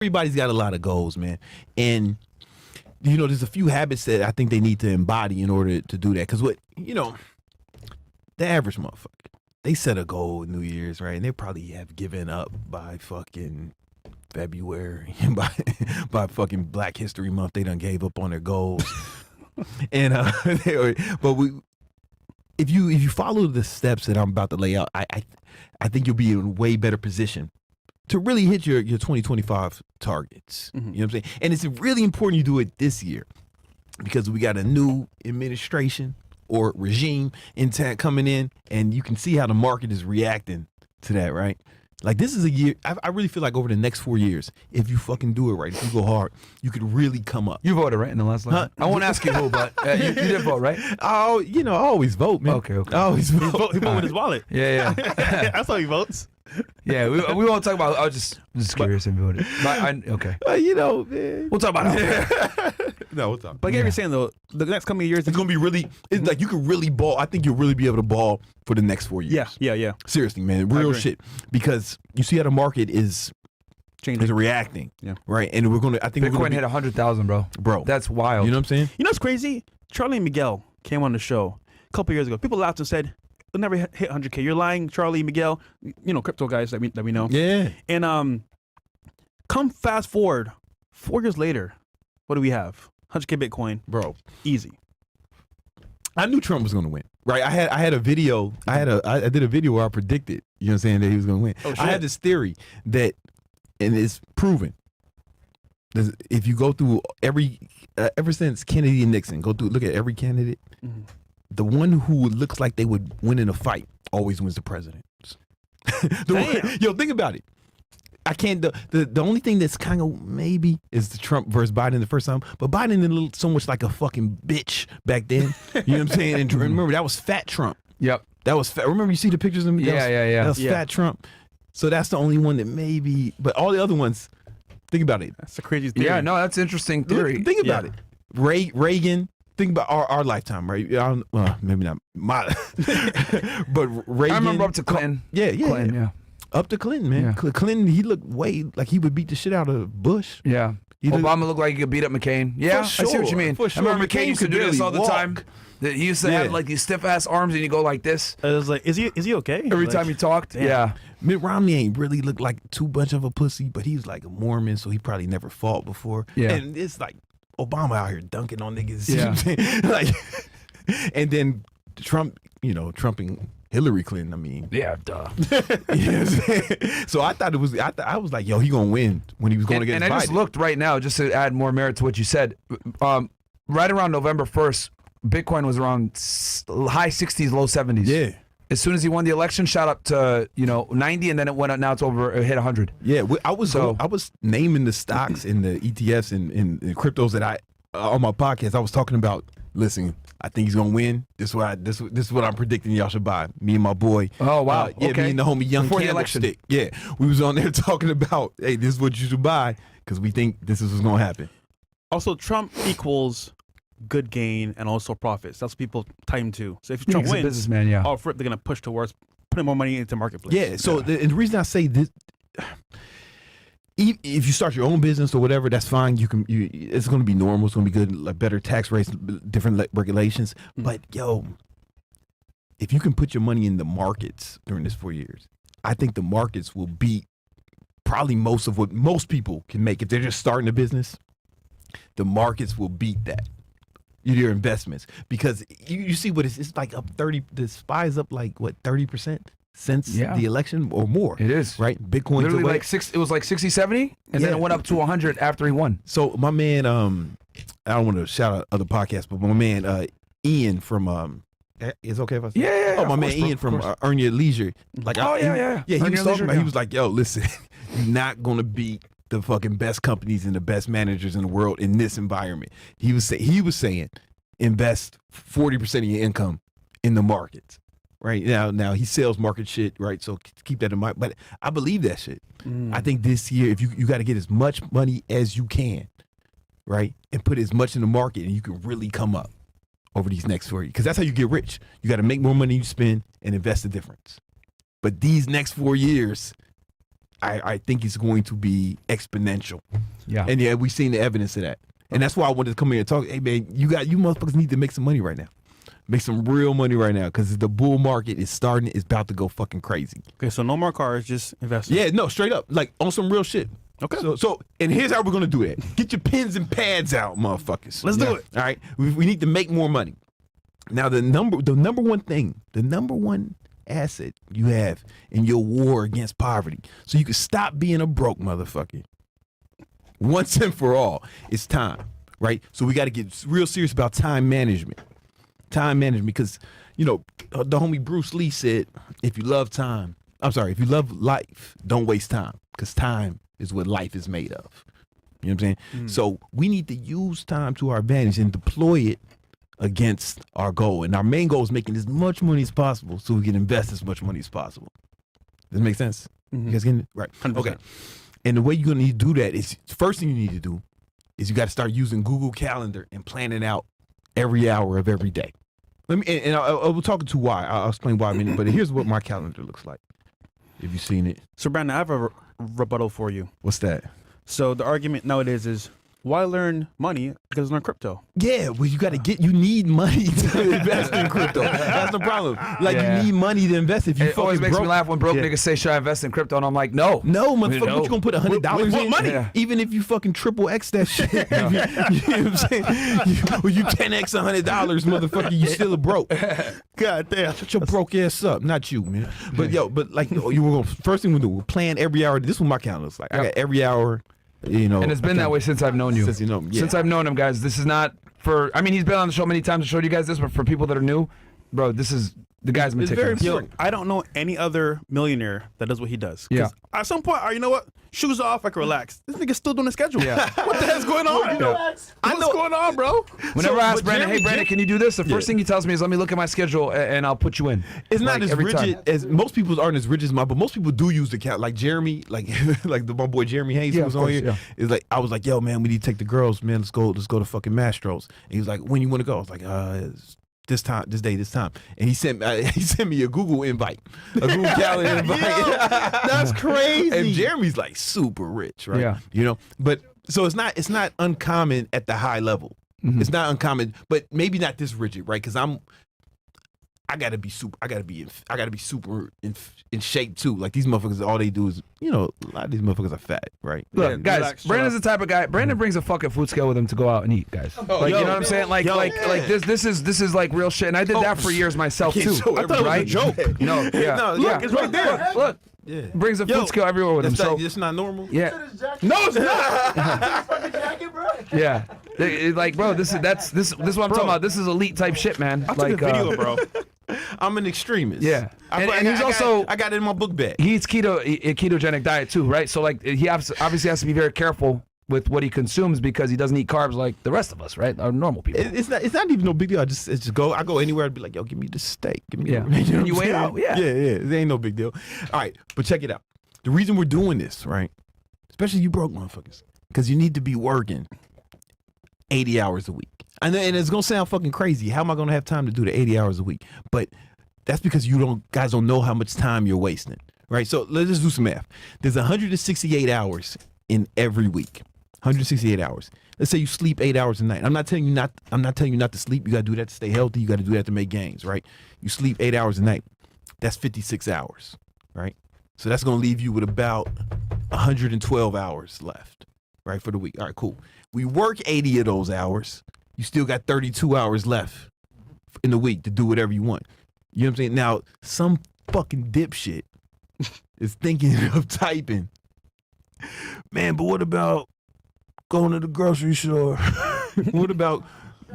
everybody's got a lot of goals, man. And, there's a few habits that I think they need to embody in order to do that. Because the average motherfucker, they set a goal New Year's, right? And they probably have given up by fucking February. by fucking Black History Month, they done gave up on their goals. And if you follow the steps that I'm about to lay out, I think you'll be in a way better position to really hit your 2025 targets. You know what I'm saying? And it's really important you do it this year because we got a new administration or regime coming in, and you can see how the market is reacting to that, right? Like, this is a year, I really feel like over the next 4 years, if you fucking do it right, if you go hard, you could really come up. You voted, right, in the last election? I won't ask you who, but you did vote, right? Oh, I always vote, man. Okay. I always vote. He voted with his wallet. Yeah. That's how he votes. Yeah, we won't talk about. I was just curious if you voted. Okay. Man. We'll talk about it. No, we'll talk. But like you're saying though, the next coming years, it's gonna be really. It's like you can really ball. I think you'll really be able to ball for the next 4 years. Yeah. Seriously, man, real shit. Because you see how the market is changing, is reacting. Yeah. Right, and we're gonna. I think Bitcoin hit 100,000, bro. That's wild. You know what I'm saying? You know what's crazy? Charlie and Miguel came on the show a couple years ago. People laughed and said, "We'll never hit 100K. You're lying, Charlie, Miguel." Crypto guys that we know. Yeah. And come fast forward, 4 years later, what do we have? 100K Bitcoin, bro. Easy. I knew Trump was going to win, right? I had a video. I did a video where I predicted, you know what I'm saying, that he was going to win. Oh, shit. I had this theory that, and it's proven, if you go through ever since Kennedy and Nixon, look at every candidate, the one who looks like they would win in a fight always wins the president. Think about it. I can't. The only thing that's kind of maybe is the Trump versus Biden the first time, but Biden looked so much like a fucking bitch back then. You know what I'm saying? And remember, that was fat Trump. Yep. That was fat. Remember, you see the pictures of him? Yeah. That was fat Trump. So that's the only one that maybe. But all the other ones, think about it. That's a crazy theory. Yeah, no, that's interesting theory. Think about it. Reagan. Think about our lifetime, right? Maybe not my, but Reagan. I remember up to Clinton. Clinton, yeah. Up to Clinton, man. Yeah. Clinton, he looked way like he would beat the shit out of Bush. Yeah. Obama looked like he could beat up McCain. Yeah, sure, I see what you mean. For sure. I remember McCain used to do this all the time. He used to have like these stiff ass arms and you go like this. I was like, is he okay? Every time he talked. Damn. Yeah. Mitt Romney ain't really looked like too much of a pussy, but he's like a Mormon, so he probably never fought before. Yeah. And it's like Obama out here dunking on niggas. Yeah. You know what I'm saying? Like, and then Trump, trumping Hillary Clinton. I mean, yeah, duh. You know what I'm saying? So I thought it was. I was like, yo, he gonna win when he was going against Biden. And I just looked right now, just to add more merit to what you said. Right around November 1st, Bitcoin was around high 60s, low 70s. Yeah. As soon as he won the election, shot up to 90, and then it went up. Now it's it hit 100. Yeah, I was naming the stocks and the ETFs and cryptos that on my podcast. I was talking about. Listen, I think he's gonna win. This is what I'm predicting. Y'all should buy. Me and my boy. Oh wow. Okay. Me and the homie Young Before the election. Candlestick. Yeah, we was on there talking about, hey, this is what you should buy because we think this is what's gonna happen. Also, Trump equals good gain and also profits. That's what people tie him to. So if Trump wins, a businessman, yeah. They're gonna push towards putting more money into marketplace. Yeah. So the reason I say this. If you start your own business or whatever, that's fine. It's going to be normal. It's going to be good, like better tax rates, different regulations. But if you can put your money in the markets during this 4 years, I think the markets will beat probably most of what most people can make if they're just starting a business. The markets will beat that. Your investments, because you see what it's like up 30. The SPY is up like what 30%. Since the election or more. It is. Right? Bitcoin's literally away. it was like 60, 70, and then it went up to 100 after he won. So my man, I don't want to shout out other podcasts, but my man Ian from it's okay if I say Yeah. my man Ian from Earn Your Leisure. Like yeah. He was talking about, he was like, yo, listen, you're not gonna beat the fucking best companies and the best managers in the world in this environment. He was saying invest 40% of your income in the markets. Right now he sells market shit, right? So keep that in mind. But I believe that shit. I think this year, if you got to get as much money as you can, right, and put as much in the market, and you can really come up over these next 4 years, because that's how you get rich. You got to make more money you spend and invest the difference. But these next 4 years, I think it's going to be exponential. Yeah. And yeah, we've seen the evidence of that. And that's why I wanted to come here and talk. Hey man, you motherfuckers need to make some money right now. Make some real money right now, because the bull market is starting. It's about to go fucking crazy. Okay, so no more cars, just investing. Yeah, no, straight up, like on some real shit. Okay. So and here's how we're gonna do that. Get your pens and pads out, motherfuckers. Let's do it. All right. We need to make more money. Now the number one asset you have in your war against poverty, so you can stop being a broke motherfucker once and for all, is time. Right? So we got to get real serious about time management. Time management, because the homie Bruce Lee said, if you love life, don't waste time, because time is what life is made of. You know what I'm saying? So we need to use time to our advantage and deploy it against our goal. And our main goal is making as much money as possible so we can invest as much money as possible. Does that make sense? You guys getting it? Right. 100%. Okay. And the way you're going to need to do that is, the first thing you need to do is you got to start using Google Calendar and planning out every hour of every day. I will talk to why. I'll explain why in a minute, but here's what my calendar looks like. Have you seen it? So Brandon, I have a rebuttal for you. What's that? So the argument nowadays is, why learn money? Because learn crypto. Yeah, well, you need money to invest in crypto. That's the problem. Like, you need money to invest. If you It always makes broke, me laugh when broke niggas say, should I invest in crypto? And I'm like, no. No, motherfucker, No. what you gonna put $100 With in? money? Yeah. Even if you fucking triple X that shit. You know what I'm saying? You 10X $100, motherfucker, you still a broke. God damn. Shut your broke ass up. Not you, man. But you were gonna, first thing we do, we'll plan every hour. This is what my calendar looks like. I got every hour. And it's been that way since I've known you. Since you know me, yeah. Since I've known him, guys. This is not for. I mean, he's been on the show many times. I showed you guys this, but for people that are new, bro, this is the guy's It's very meticulous. important. I don't know any other millionaire that does what he does. 'Cause Yeah. At some point, you know what? Shoes off, I can relax. This nigga's still doing the schedule. Yeah. What the hell's going on? What's going on, bro? Whenever I ask but Brandon, hey Brandon, can you do this? The first thing he tells me is, let me look at my schedule and I'll put you in. It's not Like, as every rigid time. as most people aren't as rigid as mine, but most people do use the count. Like Jeremy, like my boy Jeremy Hayes who Yeah, was of on course, here. yeah. Is like, I was like, yo man, we need to take the girls, man. Let's go to fucking Mastro's. And he was like, when you want to go? I was like, it's this time, this day, this time. And he sent me a Google invite, a Google Calendar invite. That's crazy. And Jeremy's like super rich, right? Yeah. But so it's not uncommon at the high level. It's not uncommon, but maybe not this rigid, right? Because I gotta be super in shape too. Like these motherfuckers, all they do is, a lot of these motherfuckers are fat, right? Look, Yeah, guys, relax, Brandon's the type of guy. Brandon brings a fucking food scale with him to go out and eat, guys. You know what I'm saying? Like this is like real shit. And I did that for years myself I too. can't show I thought it was right? a joke. No, yeah. No, yeah. look, it's right there. Look, Yeah. brings a food scale everywhere with him. So It's not normal. yeah, No, it's not. yeah. Like, bro, this is what I'm talking about. This is elite type shit, man. I took Like, a video, bro. I'm an extremist. Yeah. I And he's also- I got it in my book bag. he eats a ketogenic diet too, right? So like he obviously has to be very careful with what he consumes because he doesn't eat carbs like the rest of us, right? Our normal people. It's not even no big deal. I just go anywhere. I'd be like, yo, give me the steak. Give me Yeah. the, And you what I'm weigh saying? out, yeah. Yeah. It ain't no big deal. All right, but check it out. The reason we're doing this, right? Especially you broke motherfuckers, because you need to be working 80 hours a week. And it's gonna sound fucking crazy. How am I gonna have time to do the 80 hours a week? But that's because guys don't know how much time you're wasting, right? So let's just do some math. There's 168 hours in every week. 168 hours. Let's say you sleep 8 hours a night. I'm not telling you not to sleep. You gotta do that to stay healthy. You gotta do that to make gains, right? You sleep 8 hours a night. That's 56 hours, right? So that's gonna leave you with about 112 hours left, right, for the week. All right, cool. We work 80 of those hours. You still got 32 hours left in the week to do whatever you want. You know what I'm saying? Now, some fucking dipshit is thinking of typing, man, but what about going to the grocery store? What about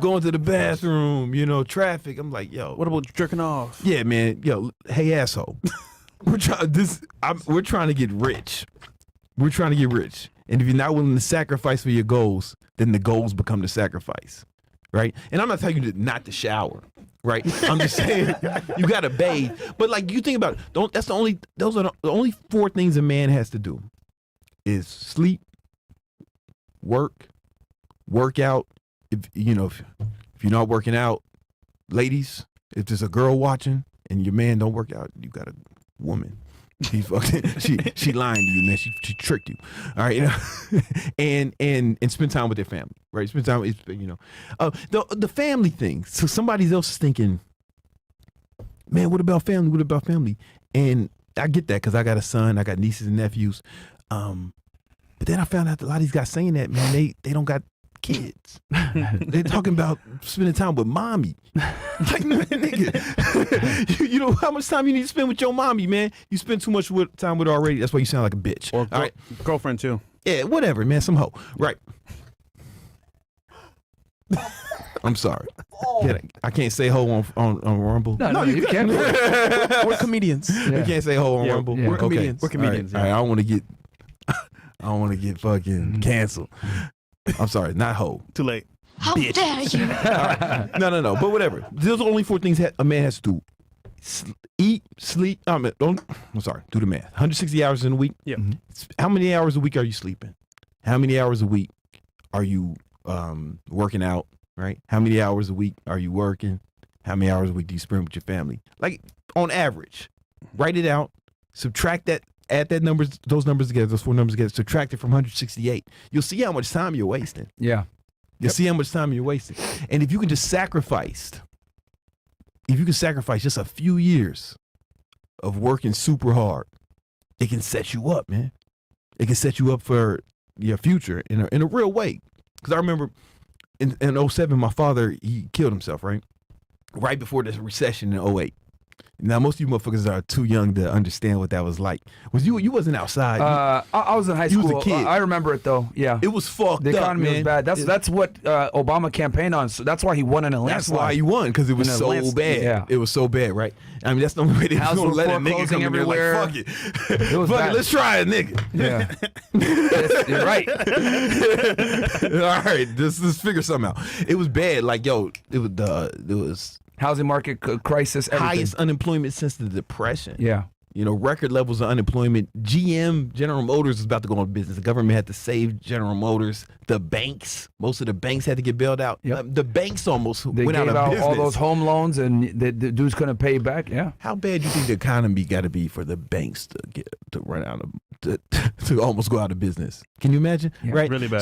going to the bathroom? Traffic. I'm like, yo. What about jerking off? Yeah, man. Yo, hey, asshole. We're trying to get rich. We're trying to get rich. And if you're not willing to sacrifice for your goals, then the goals become the sacrifice, right? And I'm not telling you not to shower, right? I'm just saying you gotta bathe. But like you think about it, those are the only 4 things a man has to do is sleep, work out. If you're not working out, ladies, if there's a girl watching and your man don't work out, you got a woman. She she lying to you, man. She tricked you. All right, you know, and spend time with their family, right? Spend time, you know, the family thing. So somebody else is thinking, man, what about family? What about family? And I get that because I got a son, I got nieces and nephews. But then I found out that a lot of these guys saying that, man, they don't got kids. They're talking about spending time with mommy. Like, nigga, you know how much time you need to spend with your mommy, man? You spend too much time with her already. That's why you sound like a bitch. Or all right? girlfriend too. Yeah, whatever, man. Some hoe. Right. I'm sorry. I can't say hoe on Rumble. No, you can. We're comedians. You can't say hoe on Rumble. yeah. We're comedians. We're comedians. All right. I don't want to get fucking canceled. I'm sorry, not hoe. Too late. How dare you? Right. No. But whatever. Those are only 4 things a man has to do: eat, sleep. I'm sorry. Do the math. 160 hours in a week. Yeah. How many hours a week are you sleeping? How many hours a week are you working out? Right. How many hours a week are you working? How many hours a week do you spend with your family? Like on average, write it out. Subtract that. Add those numbers together, those 4 numbers together, subtract it from 168. You'll see how much time you're wasting. Yeah. You'll see how much time you're wasting. And if you can just sacrifice just a few years of working super hard, it can set you up, man. It can set you up for your future in a real way. Because I remember in 07, my father, he killed himself, right? Right before this recession in 08. Now, most of you motherfuckers are too young to understand what that was like. You wasn't outside. I was in high You school. was a kid. I remember it though. Yeah. It was fucked up, The economy man. was bad. That's what Obama campaigned on. So that's why he won in a That's landslide. why he won, because it was In a so landslide, bad. yeah. It was so bad, right? I mean, that's the only way they was Houses gonna were let a nigga foreclosing come in there like, everywhere. fuck it. It was Fuck bad. it, let's try it, nigga. Yeah. Yes, you're right. All right, let's figure something out. It was bad. Like, yo, it was Housing market crisis. Everything. highest unemployment since the Depression. Yeah. You know, record levels of unemployment. General Motors was about to go into business. The government had to save General Motors. The banks, most of the banks had to get bailed out. Yep. The banks almost They went gave out of business. all those home loans, and the dudes couldn't pay back. Yeah. How bad do you think the economy got to be for the banks to run out of to almost go out of business? Can you imagine? Yeah. Right. Really bad.